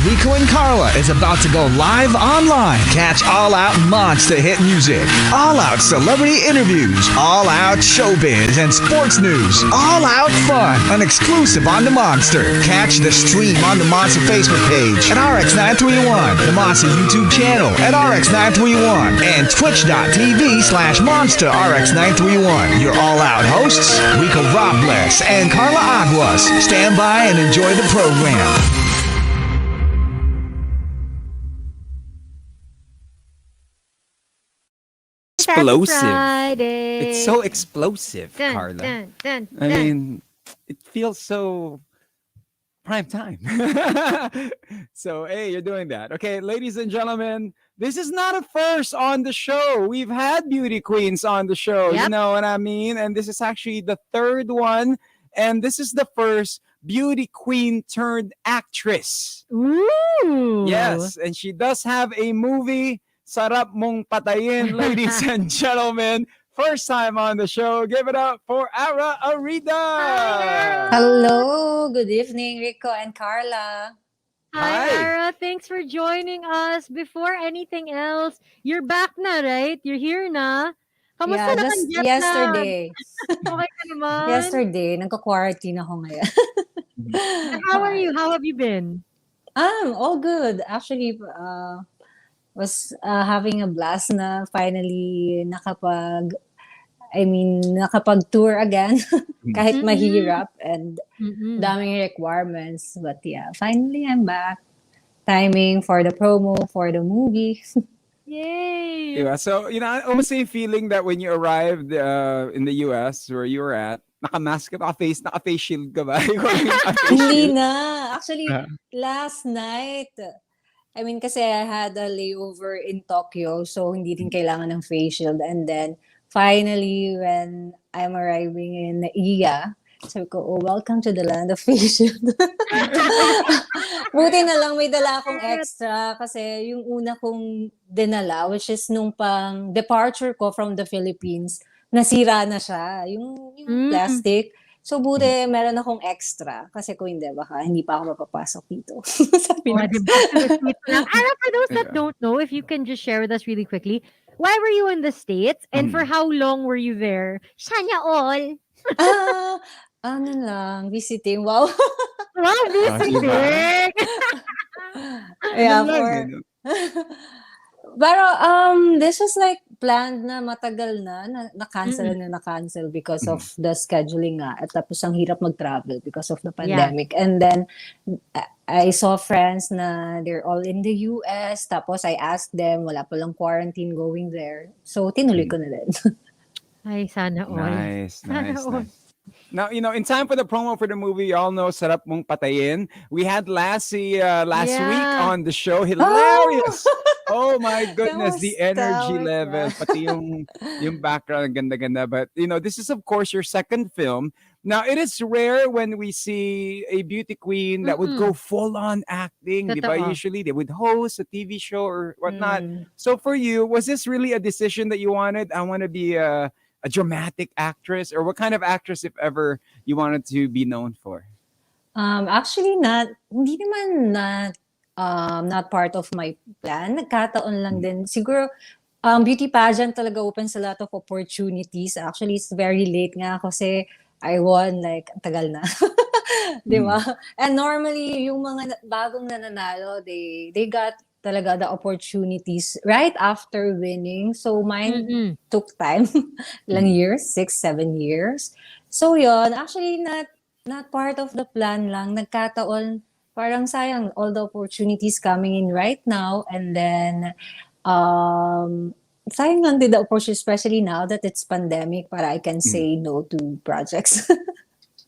Rico and Karla is about to go live online. Catch all-out Monster hit music, all-out celebrity interviews, all-out showbiz and sports news, all-out fun, and exclusive on the Monster. Catch the stream on the Monster Facebook page at RX931, the Monster YouTube channel at RX931, and twitch.tv/Monster RX931. Your all-out hosts, Rico Robles and Karla Aguas. Stand by and enjoy the program. Explosive. Friday. It's so explosive, Dun, Karla. dun, dun, I dun. mean, it feels so prime time. So, hey, you're doing that. Okay, ladies and gentlemen, this is not a first on the show. We've had beauty queens on the show. You Yep. know what I mean? And this is actually the third one. And this is the first beauty queen turned actress. Ooh. Yes, and she does have a movie, Sarap Mong Patayin, ladies and gentlemen. First time on the show. Give it up for Ariella Arida. Hello, good evening, Rico and Karla. Hi, Hi. Ara. Thanks for joining us. Before anything else, you're back na, right? You're here na. Kamusta Yeah, naman just jet lag? yesterday. Okay ka naman? Yesterday, nagka-quarantine ako ngayon. And how are you? How have you been? All good. Actually, was having a blast na finally nakapag-tour again. Kahit Mhm. mahirap and Mm-mm. daming requirements. But yeah, finally I'm back. Timing for the promo, for the movie. Yay! Yeah, so, I almost same feeling that when you arrived in the US where you were at, naka-mask ka, naka-face shield ka ba? Naka-face Hindi shield? na. Actually, Ah. last night, kasi I had a layover in Tokyo, so hindi din kailangan ng face shield. And then, finally, when I'm arriving in Iya, sabi ko, oh, welcome to the land of face shield. Buti na lang may dala akong extra kasi yung una kong dinala, which is nung pang departure ko from the Philippines, nasira na siya. Yung plastic. So, buti meron akong extra. Kasi kung hindi, baka hindi pa ako mapapasok dito. Sa Oh, Pinas. diba? Ara, for those that Yeah. don't know, if you can just share with us really quickly, why were you in the States and for how long were you there? Sana all. Ano lang, visiting. Wow. Wow, visiting! Yeah, Ano lang, for... no? Pero this was like planned na matagal na na-cancel because of the scheduling nga. At tapos ang hirap mag-travel because of the pandemic. And then I saw friends na they're all in the US. Tapos I asked them, wala palang quarantine going there. So tinuloy ko na din. Ay, sana all. Nice, Sana nice, all. nice. Now, in time for the promo for the movie, y'all know Sarap Mong Patayin. We had Lassie last week Yeah. on the show. Hilarious! Oh my goodness, the Kamusta? energy Wait level, lang. pati yung background, ang ganda-ganda. But, this is of course your second film. Now, it is rare when we see a beauty queen that would go full-on acting. Di ba? Totoo. Usually, they would host a TV show or whatnot. Mm. So for you, was this really a decision that you wanted? I want to be a dramatic actress, or what kind of actress, if ever, you wanted to be known for? Actually, hindi naman not part of my plan. Nagkataon lang din. Siguro, beauty pageant talaga opens a lot of opportunities. Actually, it's very late nga kasi I won like, ang tagal na. Di ba? And normally, yung mga bagong nananalo, they got talaga the opportunities right after winning. So mine took time. Ilang years? 6-7 years. So yon, actually not part of the plan lang. Nagkataon, parang sayang all the opportunities coming in right now. And then, sayang lang din the opportunity, especially now that it's pandemic, para I can say no to projects.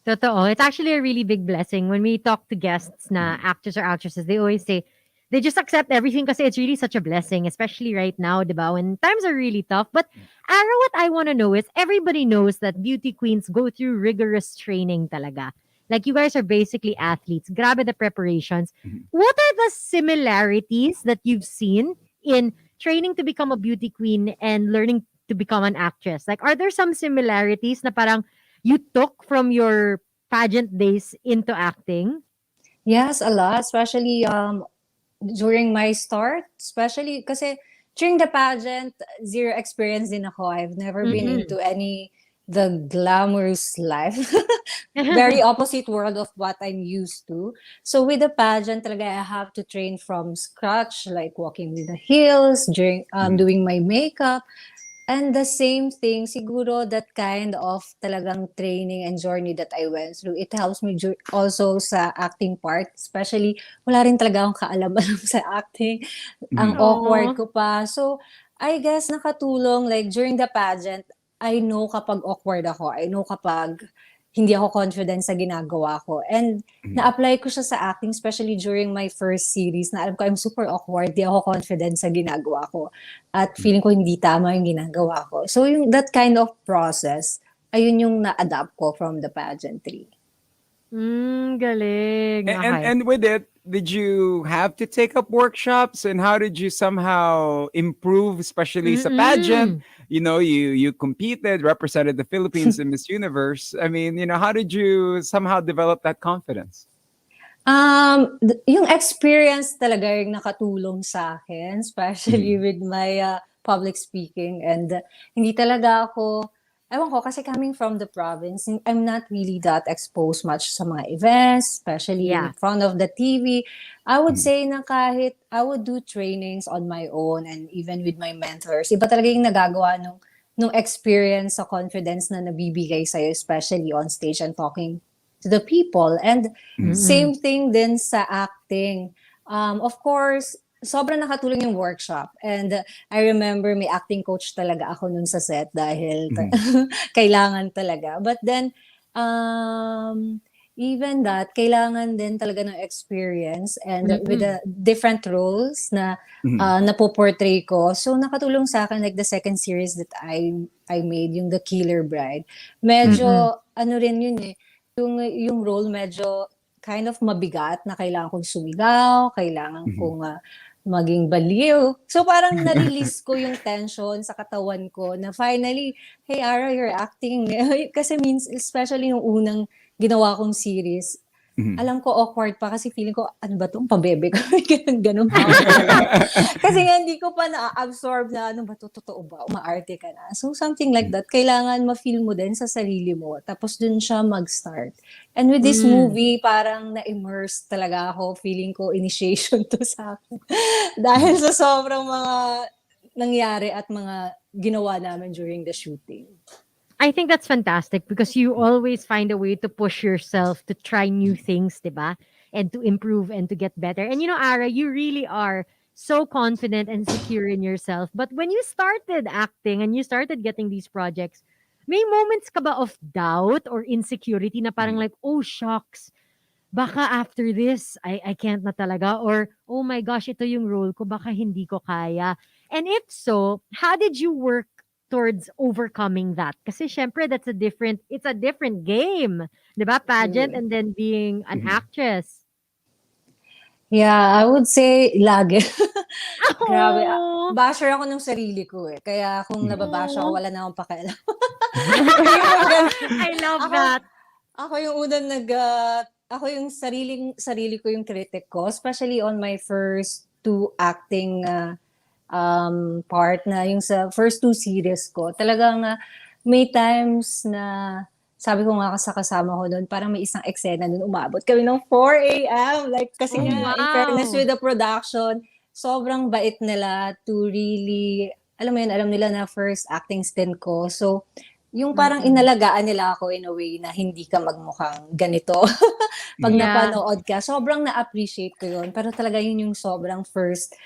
Totoo. It's actually a really big blessing. When we talk to guests na actors or actresses, they always say they just accept everything kasi it's really such a blessing, especially right now, diba? When times are really tough. But Ara, what I want to know is everybody knows that beauty queens go through rigorous training talaga. Like you guys are basically athletes. Grabe the preparations. What are the similarities that you've seen in training to become a beauty queen and learning to become an actress? Like, are there some similarities na parang you took from your pageant days into acting? Yes, a lot, especially during my start, especially kasi during the pageant, zero experience din ako. I've never been into the glamorous life. Very opposite world of what I'm used to. So with the pageant, talaga I have to train from scratch, like walking with the heels, during doing my makeup. And the same thing, siguro that kind of talagang training and journey that I went through, it helps me also sa acting part. Especially, wala rin talaga akong kaalam-alam sa acting. Ang awkward Aw. ko pa. So, I guess nakatulong, like during the pageant, I know kapag awkward ako. I know kapag hindi ako confident sa ginagawa ko. And na-apply ko siya sa acting, especially during my first series, na alam ko I'm super awkward, di ako confident sa ginagawa ko. At feeling ko hindi tama yung ginagawa ko. So yung that kind of process, ayun yung na-adapt ko from the pageantry. Galing. Okay. And with it, did you have to take up workshops, and how did you somehow improve, especially sa pageant? You know, you competed, represented the Philippines in Miss Universe. I mean, you know, how did you somehow develop that confidence? Yung experience talaga yung nakatulong sa akin, especially with my public speaking. And hindi talaga ako, ewan ko, kasi coming from the province, I'm not really that exposed much sa mga events, especially in front of the TV. I would say na kahit I would do trainings on my own and even with my mentors, iba talaga yung nagagawa nung experience sa confidence na nabibigay sa'yo, especially on stage and talking to the people. And same thing din sa acting. Of course, sobrang nakatulong yung workshop. And I remember may acting coach talaga ako nun sa set dahil kailangan talaga. But then, even that, kailangan din talaga ng experience and with the different roles na napoportray ko. So, nakatulong sa akin like the second series that I made, yung The Killer Bride. Medyo, ano rin yun eh, yung role medyo kind of mabigat na kailangan kong sumigaw, kailangan kong maging baliw. So parang na-release ko yung tension sa katawan ko na finally, hey Ara, you're acting. Kasi means, especially yung unang ginawa kong series, alam ko awkward pa kasi feeling ko, ano ba itong pabebe ko? Ganun pa. Kasi nga hindi ko pa na-absorb na ano ba ito, totoo ba? Umaarte ka na. So something like that, kailangan ma-feel mo din sa sarili mo. Tapos dun siya mag-start. And with this movie, parang na-immerse talaga ako. Feeling ko initiation to sa akin. Dahil sa sobrang mga nangyari at mga ginawa namin during the shooting. I think that's fantastic because you always find a way to push yourself to try new things, diba? And to improve and to get better. And you know, Ara, you really are so confident and secure in yourself. But when you started acting and you started getting these projects, may moments ka ba of doubt or insecurity na parang like, oh, shucks, baka after this, I can't na talaga. Or, oh my gosh, ito yung role ko, baka hindi ko kaya. And if so, how did you work towards overcoming that? Kasi syempre, it's a different game. Diba? Pageant and then being an actress. Yeah, I would say lagi. Grabe. Oh, Basher ako ng sarili ko eh. Kaya kung nababash ako, wala na akong pakialam. I love that. Ako yung unang ako yung sarili ko yung critic ko, especially on my first two acting part na yung sa first two series ko. Talagang may times na sabi ko nga sa kasama ko doon, parang may isang eksena doon, umabot kami ng 4 a.m. Like, kasi nga, in fairness with the production, sobrang bait nila to really, alam mo yun, alam nila na first acting stint ko. So, yung parang inalagaan nila ako in a way na hindi ka magmukhang ganito. Pag napanood ka, sobrang na-appreciate ko yun. Pero talaga yun yung sobrang first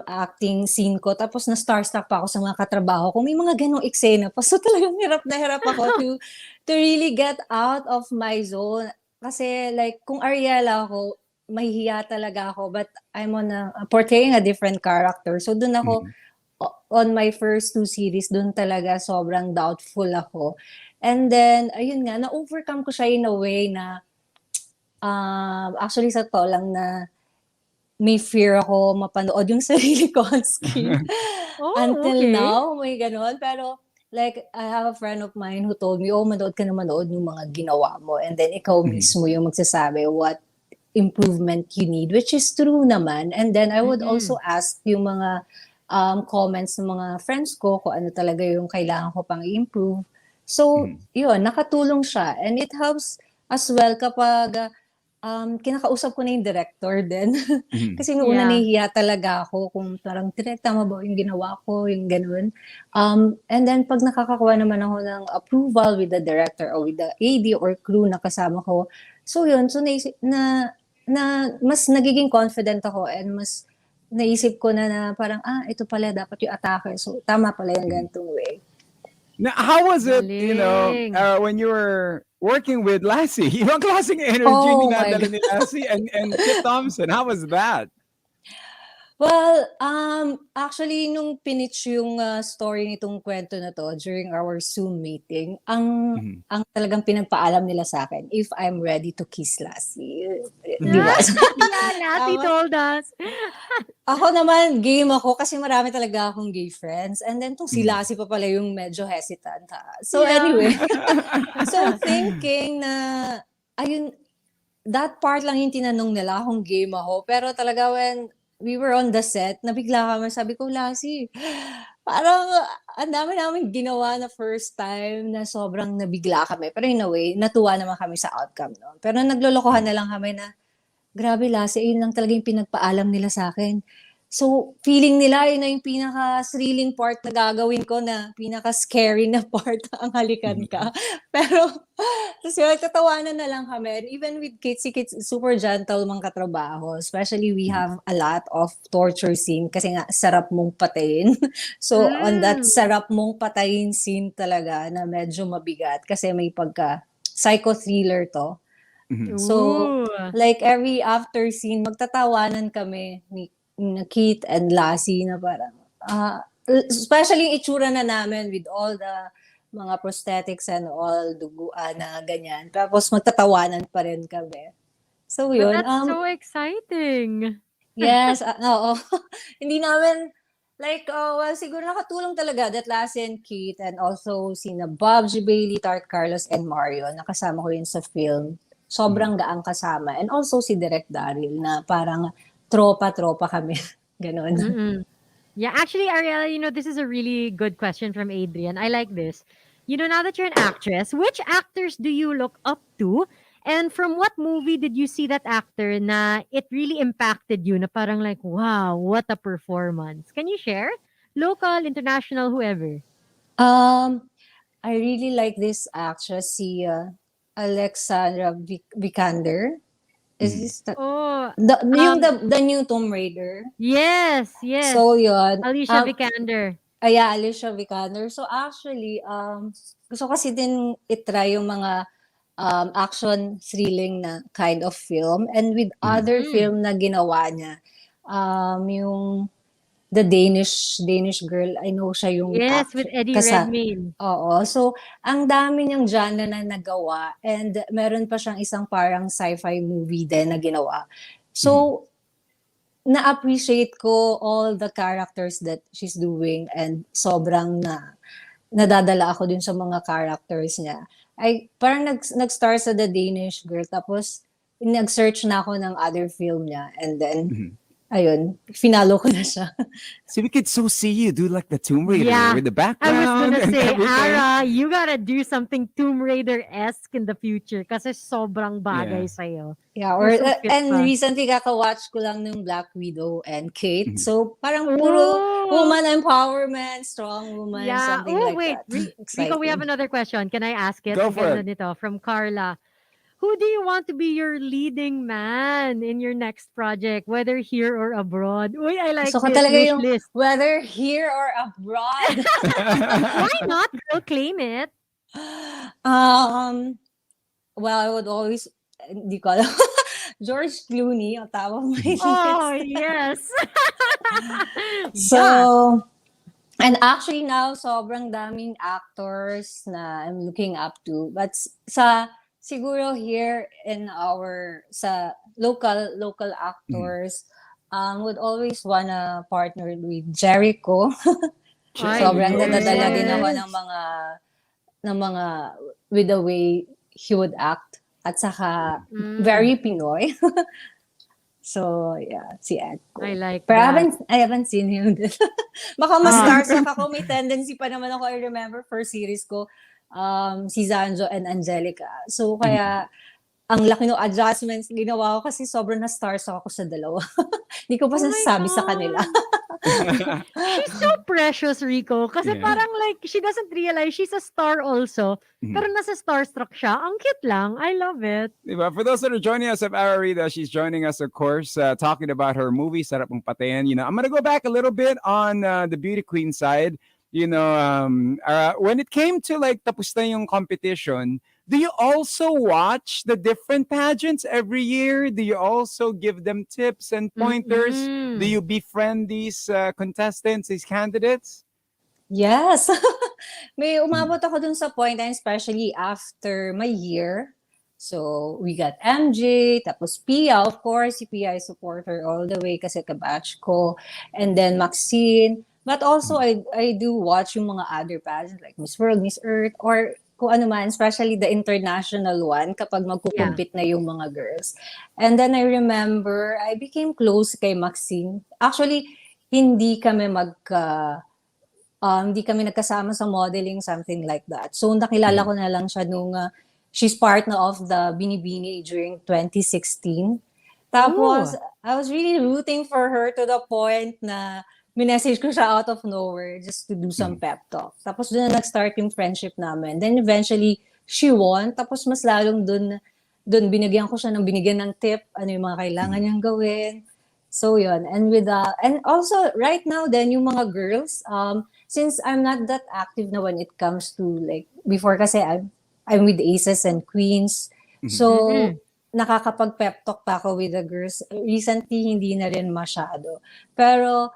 acting scene ko. Tapos na starstruck pa ako sa mga katrabaho ko. May mga ganong eksena pa. So talagang hirap na hirap ako to really get out of my zone. Kasi like, kung Ariella ako, mahihiya talaga ako. But I'm portraying a different character. So dun ako, on my first two series, dun talaga sobrang doubtful ako. And then, ayun nga, na-overcome ko siya in a way na, actually sa to lang na, may fear ako mapanood yung sarili ko on screen. Until now, may ganon. Pero, like, I have a friend of mine who told me, manood ka na manood ng mga ginawa mo. And then, ikaw mismo yung magsasabi what improvement you need, which is true naman. And then I would Mm-mm. also ask yung mga comments ng mga friends ko kung ano talaga yung kailangan ko pang i-improve. So, yun, nakatulong siya. And it helps as well kapag kinakausap ko na yung director din. Kasi noong una Yeah. nahihiya talaga ako kung parang, direct, tama ba yung ginawa ko, yung ganun. And then pag nakakakuha naman ako ng approval with the director or with the AD or crew na kasama ko, so yun, so naisip na mas nagiging confident ako and mas naisip ko na parang, ito pala dapat yung atake. So, tama pala yung ganitong way. Now, how was it, Galing. when you were working with Lassie? Ibang klaseng energy Oh my dinadala ni Lassie and Kit Thompson. How was that? Well, actually, nung pinitch yung story nitong kwento na to during our Zoom meeting, ang talagang pinagpaalam nila sa akin, if I'm ready to kiss Lassie. Di ba? Yeah, Lassie Tama. told us. Ako naman, game ako kasi marami talaga akong gay friends. And then, tong si Lassie pa pala yung medyo hesitant. So, Yeah. anyway. So, thinking na, ayun, that part lang yung tinanong nila kung game ako. Pero talaga when we were on the set, nabigla kami. Sabi ko, Lassie, parang ang dami namin ginawa na first time na sobrang nabigla kami. Pero in a way, natuwa naman kami sa outcome. No? Pero naglolokohan na lang kami na, grabe Lassie, yun lang talaga yung pinagpaalam nila sa akin. So, feeling nila, yun na yung pinaka-thrilling part na gagawin ko na pinaka-scary na part ang halikan ka. Pero, tapos yun, tatawanan na lang kami. And even with Kit, si Kit, super gentle mang katrabaho. Especially, we have a lot of torture scene kasi nga, sarap mong patayin. So, on that sarap mong patayin scene talaga na medyo mabigat kasi may psycho-thriller to. So, Ooh. like every after scene, magtatawanan kami ni Kit and Lassie na parang, especially yung itsura na namin with all the mga prosthetics and all, duguan na ganyan. Tapos magtatawanan pa rin kami. So But yun. that's so exciting. Yes, oo. Hindi namin, like, well, siguro nakatulong talaga that Lassie and Kit and also sina Bob, G. Bailey, Tart Carlos, and Mario. Nakasama ko yun sa film. Sobrang gaang kasama. And also si Direk Daryl na parang tropa-tropa kami. Ganon. Yeah, actually, Ariella, this is a really good question from Adrian. I like this. Now that you're an actress, which actors do you look up to? And from what movie did you see that actor na it really impacted you na parang like, wow, what a performance? Can you share? Local, international, whoever. I really like this actress, si Alexandra Vikander. Is this Oh, the new Tomb Raider? yes. So yun. Alicia Vikander. Yeah, Alicia Vikander. So actually, gusto kasi din itry yung mga action thrilling na kind of film. And with other film na ginawa niya, yung the Danish girl, I know siya yung Yes, with Eddie Redmayne. Oo. So, ang dami niyang genre na nagawa and meron pa siyang isang parang sci-fi movie din na ginawa. So, na-appreciate ko all the characters that she's doing and sobrang nadadala ako dun sa mga characters niya. Parang nag-start sa The Danish Girl tapos nag-search na ako ng other film niya and then ayun, finalo ko na siya. So we could so see you do like the Tomb Raider with the I was background gonna and say, everything. Ara, you gotta do something Tomb Raider-esque in the future kasi sobrang bagay sa'yo. Yeah, You're so fit and pa. recently kaka-watch ko lang ng Black Widow and Kate. So parang puro woman empowerment, strong woman, something like wait, that. Rico, we have another question. Can I ask it? Go for it. Nito, from Karla. Who do you want to be your leading man in your next project, whether here or abroad? Uy, I like So this talaga wish yung list. whether here or abroad. Why not? Girl, claim it. Well, I would always, hindi ko alam. George Clooney, ang tawag mo yun. Oh, yes. So, and actually now, sobrang daming actors na I'm looking up to. But siguro here in sa local actors, would always wanna partner with Jericho. Sobrang nadadala din ako ng mga with the way he would act at saka Mm, very Pinoy. So, yeah, si Ed I ko. like Pero that. I haven't seen him din. Baka mas Ah, starstruck ako. May tendency pa naman ako. I remember first series ko, si Zanjo and Angelica. So, kaya ang laki ng adjustments ginawa ko kasi sobrang na-starstruck ako sa dalawa. Hindi ko pa oh my nasasabi sa kanila. God. She's so precious, Rico. Kasi Yeah. parang like, she doesn't realize she's a star also. Pero Mhm. nasa starstruck siya. Ang cute lang. I love it. Diba? For those that are joining us of Arida, she's joining us, of course, talking about her movie, Sarap Ang Patayan. I'm going to go back a little bit on the beauty queen side. When it came to like tapos na yung competition, do you also watch the different pageants every year? Do you also give them tips and pointers? Do Mm-mm. you befriend these contestants, these candidates? Yes. May Mhm. umabot ako dun sa point, and especially after my year. So, we got MJ, tapos Pia, of course, si Pia I support her all the way kasi kabatch ko. And then Maxine. But also, I do watch yung mga other pageants like Miss World, Miss Earth, or kung ano man, especially the international one kapag Yeah. magkukumpit na yung mga girls. And then I remember, I became close kay Maxine. Actually, hindi kami hindi kami nagkasama sa modeling, something like that. So, nakilala Mhm. ko na lang siya nung she's part na of the Binibini during 2016. Tapos, Oh. I was really rooting for her to the point na minessage ko siya out of nowhere just to do some Mhm. pep talk. Tapos, doon na nag-start yung friendship namin. Then, eventually, she won. Tapos, mas lalong doon binigyan ko siya ng binigyan ng tip, ano yung mga kailangan Mhm. niyang gawin. So, yun. And also, right now, then, yung mga girls, since I'm not that active na when it comes to like before kasi I'm with aces and queens. Mhm. So Mm-mm. nakakapag-pep talk pa ako with the girls. Recently hindi na rin masyado. Pero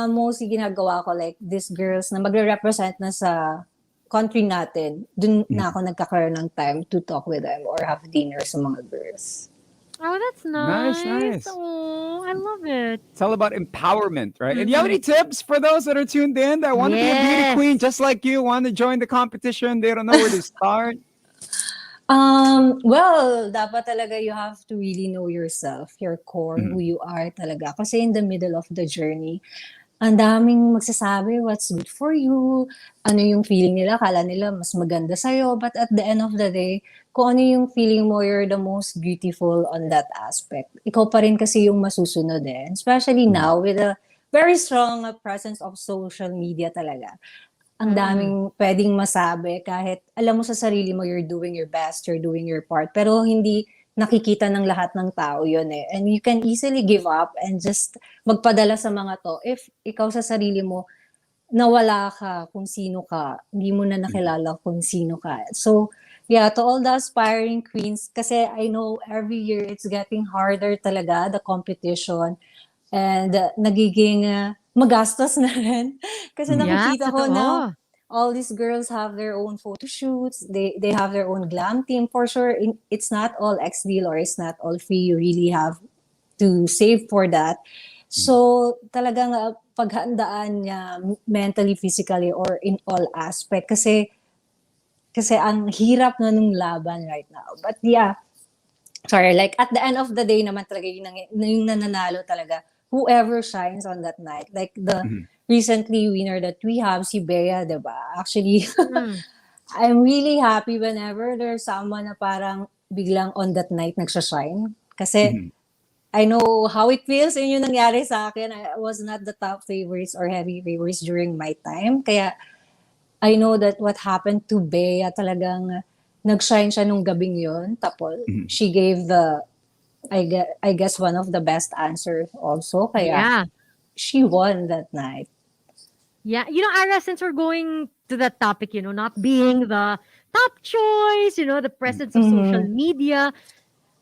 mostly ginagawa ko like these girls na magre-represent na sa country natin. Dun na Mhm. ako nagkakaroon ng time to talk with them or have dinner sa mga girls. Oh, that's Nice, nice. nice. Oh, I love it. It's all about empowerment, right? And do you have any Mm-mm. tips for those that are tuned in that want to be a beauty queen Yes. just like you, want to join the competition? They don't know where to start. Well, dapat talaga you have to really know yourself, your core, who Mhm. you are talaga. Kasi in the middle of the journey, ang daming magsasabi what's good for you, ano yung feeling nila, kala nila mas maganda sa'yo. But at the end of the day, kung ano yung feeling mo, you're the most beautiful on that aspect. Ikaw pa rin kasi yung masusunod eh. Especially Mhm. now with a very strong presence of social media talaga. Ang Mm-mm. daming pwedeng masabi kahit alam mo sa sarili mo you're doing your best, you're doing your part, pero hindi nakikita ng lahat ng tao yun eh. And you can easily give up and just magpadala sa mga to if ikaw sa sarili mo nawala ka kung sino ka, hindi mo na Mhm. nakilala kung sino ka. So, yeah, to all the aspiring queens, kasi I know every year it's getting harder talaga, the competition. And nagiging magastos na rin. Kasi Mhm. Yeah, nakikita ko now, totoo. all these girls have their own photo shoots. They have their own glam team. For sure, it's not all X-Deal or it's not all free. You really have to save for that. Mhm. So, talagang paghandaan niya mentally, physically, or in all aspect. Kasi ang hirap na nung laban right now. But yeah, sorry, like at the end of the day naman talaga yung nananalo talaga, whoever shines on that night. Like the Mhm. recently winner that we have, si Bea, diba? Actually, Mm-mm. I'm really happy whenever there's someone na parang biglang on that night nagsashine. Kasi Mhm. I know how it feels, yun yung nangyari sa akin. I was not the top favorites or heavy favorites during my time. Kaya I know that what happened to Bea talagang nag-shine siya nung gabing yun. Tapos Mhm. she gave I guess one of the best answers also. Kaya Yeah. she won that night. Yeah. Ara, since we're going to that topic, not being the top choice, the presence of social Mm-hmm. media,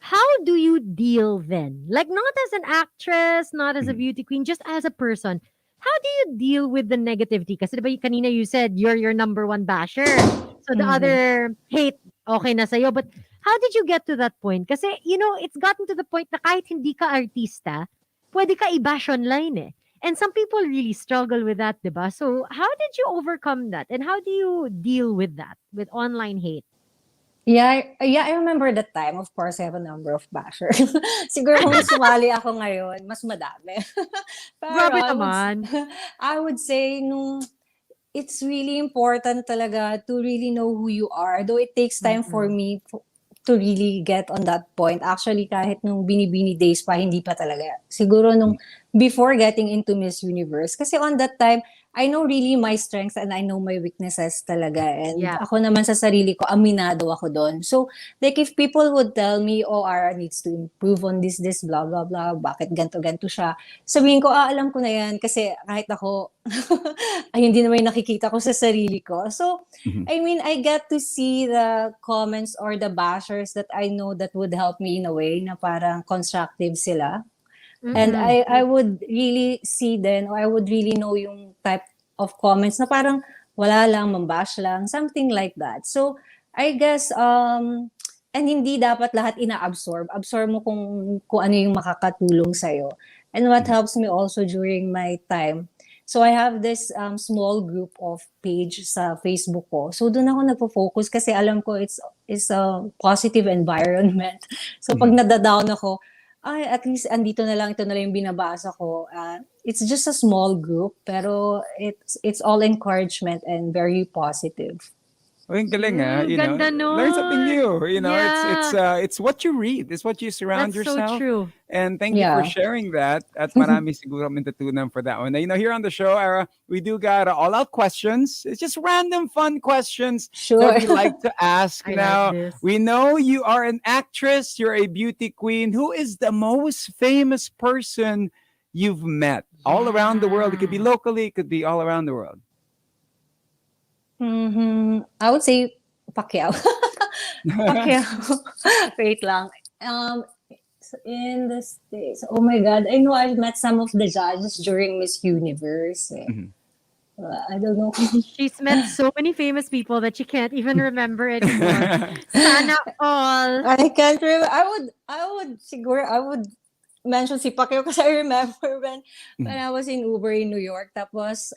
how do you deal then? Like, not as an actress, not as a Mhm. beauty queen, just as a person. How do you deal with the negativity? Kasi diba kanina you said you're your number one basher. So the Mm-hmm. other hate, okay na sa'yo. But how did you get to that point? Kasi, it's gotten to the point na kahit hindi ka artista, pwede ka i-bash online eh. And some people really struggle with that, diba? So how did you overcome that? And how do you deal with that, with online hate? Yeah, I remember that time. Of course, I have a number of bashers. Siguro kung sumali ako ngayon, mas madami. Pero Grabe I would, naman. I would say, it's really important talaga to really know who you are. Though it takes time for Mm-mm. me to really get on that point. Actually, kahit nung binibini days pa, hindi pa talaga. Siguro nung before getting into Miss Universe. Kasi on that time, I know really my strengths and I know my weaknesses talaga. And Yeah. ako naman sa sarili ko, aminado ako doon. So, like if people would tell me, oh, Ara needs to improve on this, blah, blah, blah, bakit ganto siya. Sabihin ko, alam ko na yan kasi kahit ako, ay hindi naman yung nakikita ko sa sarili ko. So, Mhm. I mean, I get to see the comments or the bashers that I know that would help me in a way na parang constructive sila. And Mm-mm. I would really see then, or I would really know yung type of comments na parang wala lang, mambash lang, something like that. So, I guess, and hindi dapat lahat ina-absorb. Absorb mo kung ano yung makakatulong sa'yo. And what helps me also during my time, so I have this small group of page sa Facebook ko. So doon ako nagpo-focus kasi alam ko it's a positive environment. So pag nadadown ako, ay at least andito na lang, ito na lang yung binabasa ko. It's just a small group pero it's all encouragement and very positive. Oh, yung galing Ganda learn something nun. new. Yeah. It's what you read, it's what you surround That's so yourself. true. And thank you for Yeah. sharing that. At marami siguro kami natutunan for that one. Now, here on the show, Ara, we do got all-out questions. It's just random fun questions Sure. that we like to ask. I Now, like this. we know you are an actress, you're a beauty queen. Who is the most famous person you've met all around the world? It could be Yeah. locally, it could be all around the world. I would say Pacquiao. Pacquiao. Wait lang. In the States, oh my God, I know I've met some of the judges during Miss Universe. Mhm. I don't know. She's met so many famous people that she can't even remember anymore. Sana all. I can't remember. I would mention si Pacquiao because I remember when I was in Uber in New York. Tapos,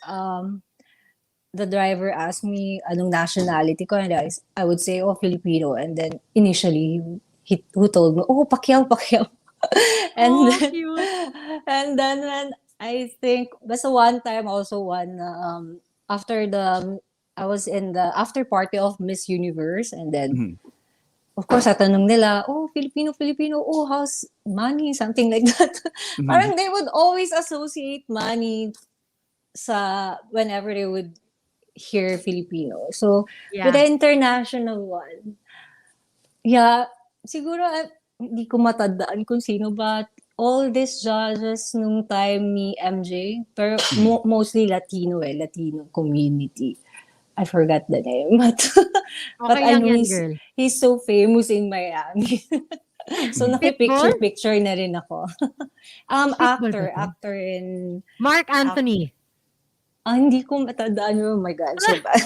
the driver asked me anong nationality ko, and I would say, oh, Filipino. And then initially, who told me, oh, Pacquiao. and Oh, then, cute. and then when I think, basta one time also after I was in the after party of Miss Universe, and then, Mhm. of course, tatanong nila, oh, Filipino, oh, how's money? Something like that. Mhm. Parang they would always associate money whenever they would hear Filipino. So, with Yeah. the international one, yeah, siguro hindi ko matandaan kung sino, but all these judges nung time ni MJ, pero mostly Latino community. I forgot the name, but Okay I lang know yan, girl. he's so famous in Miami. So Pitbull? nakipicture na rin ako. Pitbull ba to? Actor in Mark Anthony. hindi ko matandaan yun. Oh my God, so bad.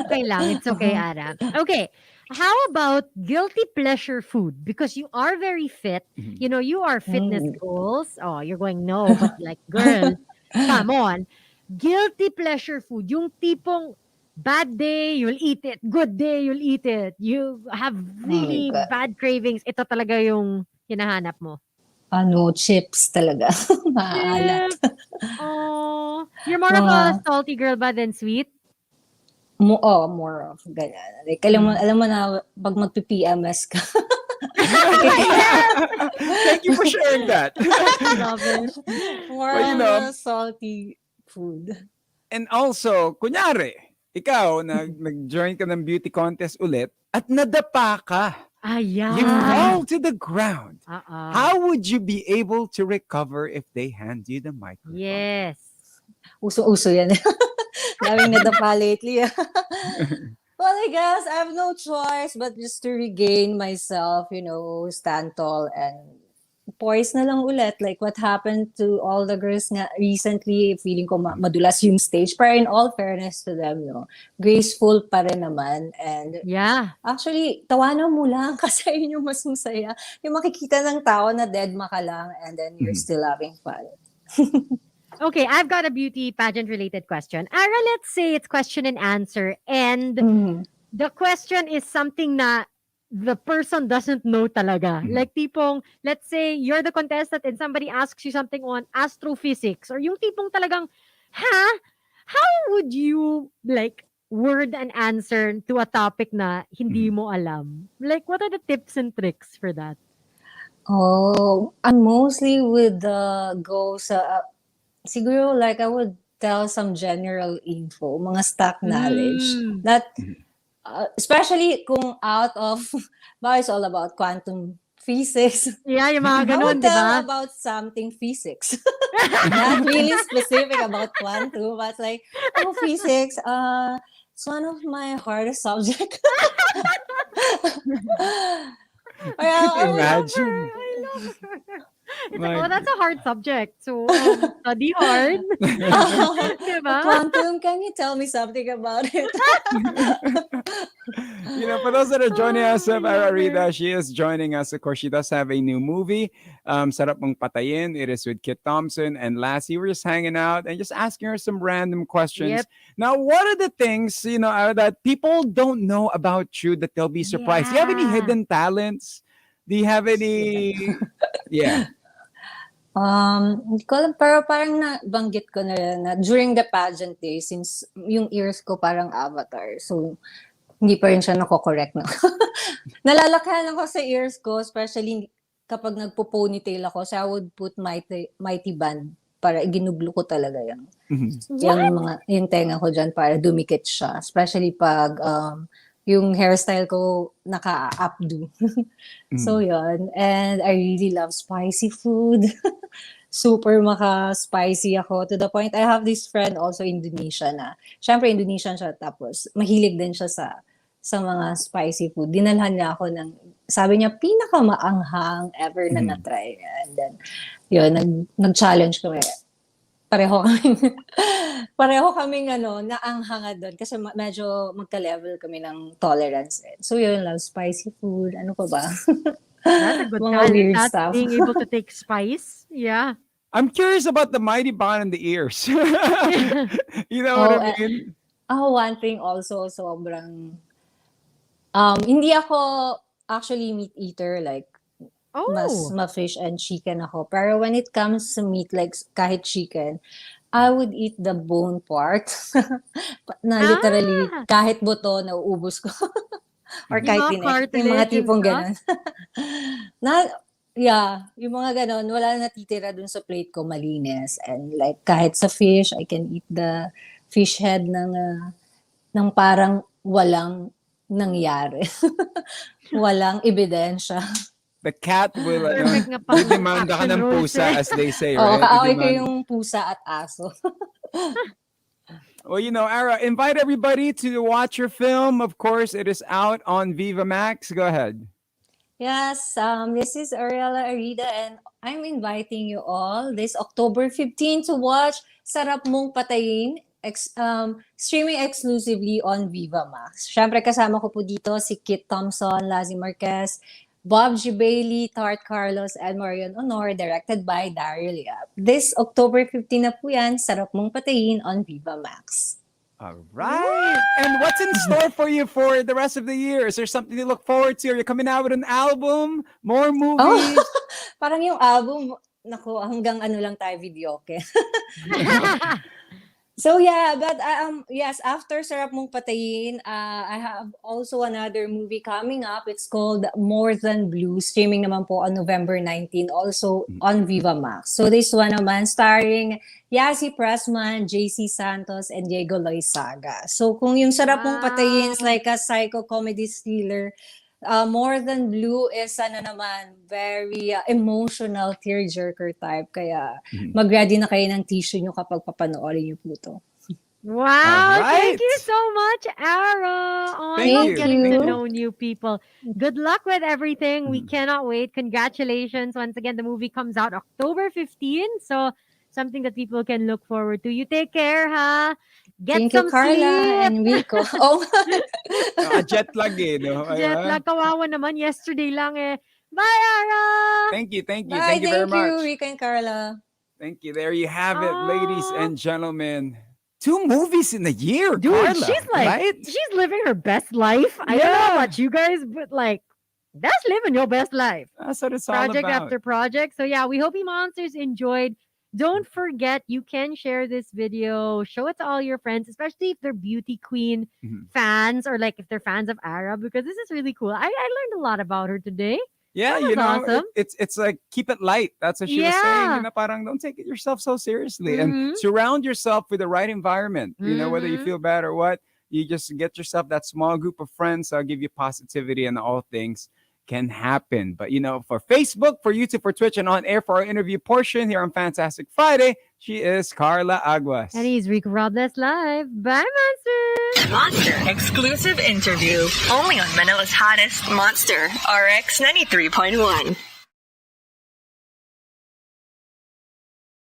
Okay lang. It's okay, Ara. Okay. How about guilty pleasure food? Because you are very fit. Mhm. You know, you are fitness goals. Oh, you're going no, but like, girl, come on. Guilty pleasure food. Yung tipong bad day, you'll eat it. Good day, you'll eat it. You have really God. bad cravings. Ito talaga yung hinahanap mo. Chips talaga. Maalat. Oh, you're more of a salty girl ba than sweet? More of ganyan. Like, alam mo na, pag magpi-PMS ka. Thank you for sharing that. Love it. More Well, you know, salty food. And also, kunyari, ikaw, nag-join ka ng beauty contest ulit at nadapa ka. Ayan. You fall to the ground. Uh-uh. How would you be able to recover if they hand you the microphone? Yes. Uso-uso yan. Daming nadapa lately. Well, I guess I have no choice but just to regain myself, stand tall and poise na lang ulit. Like what happened to all the girls nga recently, feeling ko madulas yung stage. Pero in all fairness to them, graceful pa rin naman. And Yeah. actually, tawanan mo lang kasi yun yung mas masaya. Yung makikita ng tao na dead ka lang and then you're still having fun. Okay, I've got a beauty pageant related question. Ara, let's say it's question and answer. And the question is something na the person doesn't know talaga. Mhm. Like tipong, let's say you're the contestant and somebody asks you something on astrophysics or yung tipong talagang, ha? How would you like word an answer to a topic na hindi Mhm. mo alam? Like, what are the tips and tricks for that? Oh, I mostly would go sa siguro like I would tell some general info, mga stock knowledge. Mm. That Mhm. especially kung out of ba it's all about quantum physics. Yeah, yung mga I ganun, would di tell ba? about something physics. Not really specific about quantum, but like, oh, physics, it's one of my hardest subjects. Could Well, I love imagine. her. I love her. It's like, My oh, that's a hard subject. So, study hard. Di ba? quantum, can you tell me something about it? For those that are joining us, I love her. Arida, she is joining us. Of course, she does have a new movie, Sarap Mong Patayin. It is with Kit Thompson and Lassie. We're just hanging out and just asking her some random questions. Yep. Now, what are the things, that people don't know about you that they'll be surprised? Do you have any Yeah. hidden talents? Do you have any... Yeah. Hindi ko alam, pero parang nabanggit ko na rin na during the pageant day, since yung ears ko parang avatar, so hindi pa rin siya nako-correct na. Nalalakhan ako sa ears ko, especially kapag nagpo-ponytail ako, so I would put mighty band para iginuglo ko talaga yan. Mhm. Yung tenga ko dyan para dumikit siya. Especially pag yung hairstyle ko naka-updo. So yun. And I really love spicy food. Super maka-spicy ako. To the point, I have this friend also Indonesia na. Siyempre, Indonesian siya. Tapos, mahilig din siya sa mga spicy food. Dinalhan niya ako ng, sabi niya, pinakamaanghang ever na na-try. And then, yun, nag-challenge kami. Pareho kaming naanghanga doon kasi medyo magka-level kami ng tolerance. So yun lang, spicy food, ano pa ba? That's a good Mga talent. weird That's stuff. being able to take spice. Yeah. I'm curious about the mighty bond in the ears. You know what I mean? One thing also, sobrang, hindi ako actually meat eater, like, mas Oh. ma-fish and chicken ako. Pero when it comes to meat, like kahit chicken, I would eat the bone part. Na literally, kahit buto, nauubos ko. Or Yung kahit mga tinik. Yung mga cartilage and tipong stuff? ganon. Yung mga ganon, wala natitira dun sa plate ko, malinis. And like, kahit sa fish, I can eat the fish head ng parang walang nangyari. Walang ebidensya. The cat will, Perfect nga pang didemanda ka action ng roles pusa, eh. as they say, Oo, right? kaaway ko Didemand- yung pusa at aso. Well, Ara, invite everybody to watch your film. Of course, it is out on Viva Max. Go ahead. Yes, this is Ariella Arida and I'm inviting you all this October 15 to watch Sarap Mong Patayin, streaming exclusively on Viva Max. Siyempre kasama ko po dito si Kit Thompson, Lazzy Marquez, Bob G. Bailey, Tart Carlos, and Marion Honor, directed by Daryl Yap. This October 15 na po yan, Sarap Mong Patayin on Viva Max. All right. And what's in store for you for the rest of the year? Is there something to look forward to? Are you coming out with an album? More movies? Parang yung album, naku, hanggang ano lang tayo, videoke. So yeah, but yes, after Sarap Mong Patayin, I have also another movie coming up. It's called More Than Blue, streaming naman po on November 19, also on Viva Max. So this one naman starring Yasi Pressman, JC Santos, and Diego Loizaga. So kung yung Sarap Mong Patayin is like a psycho comedy thriller, More Than Blue is very emotional tearjerker type. Kaya mag-ready na kayo ng tissue nyo kapag papanoorin nyo po to. Wow. Alright. Thank you so much, Ara. Oh, I Thank love you. getting Thank to you. know new people. Good luck with everything. We cannot wait. Congratulations. Once again, the movie comes out October 15. So something that people can look forward to. You take care, ha? Get Thank you, some Carla sleep. and Rico. Oh, Jet lag no? Jet lag, kawawa naman. Yesterday lang eh. Bye, Ara! Thank you. bye. Thank you very much. Rico and Carla. Thank you. There you have it, Aw. ladies and gentlemen. 2 movies in a year, Dude, Karla, she's like, right? she's living her best life. I don't know Yeah. about you guys, but like, That's living your best life. That's what it's all Project about. after project. So yeah, we hope you monsters enjoyed. Don't forget, you can share this video, show it to all your friends, especially if they're beauty queen Mhm. fans or like if they're fans of Ara, because this is really cool. I learned a lot about her today. Yeah, That was awesome. it's like keep it light. That's what she was saying. Yeah. You know, parang don't take it yourself so seriously and Mhm. surround yourself with the right environment. You know, whether you Mhm. feel bad or what, you just get yourself that small group of friends that'll give you positivity and all things can happen. But you know, for Facebook, for YouTube, for Twitch, and on air for our interview portion here on Fantastic Friday, she is Karla Aguas. And he's Rico Robles Live. Bye, monsters! Monster exclusive interview only on Manila's hottest Monster RX93.1.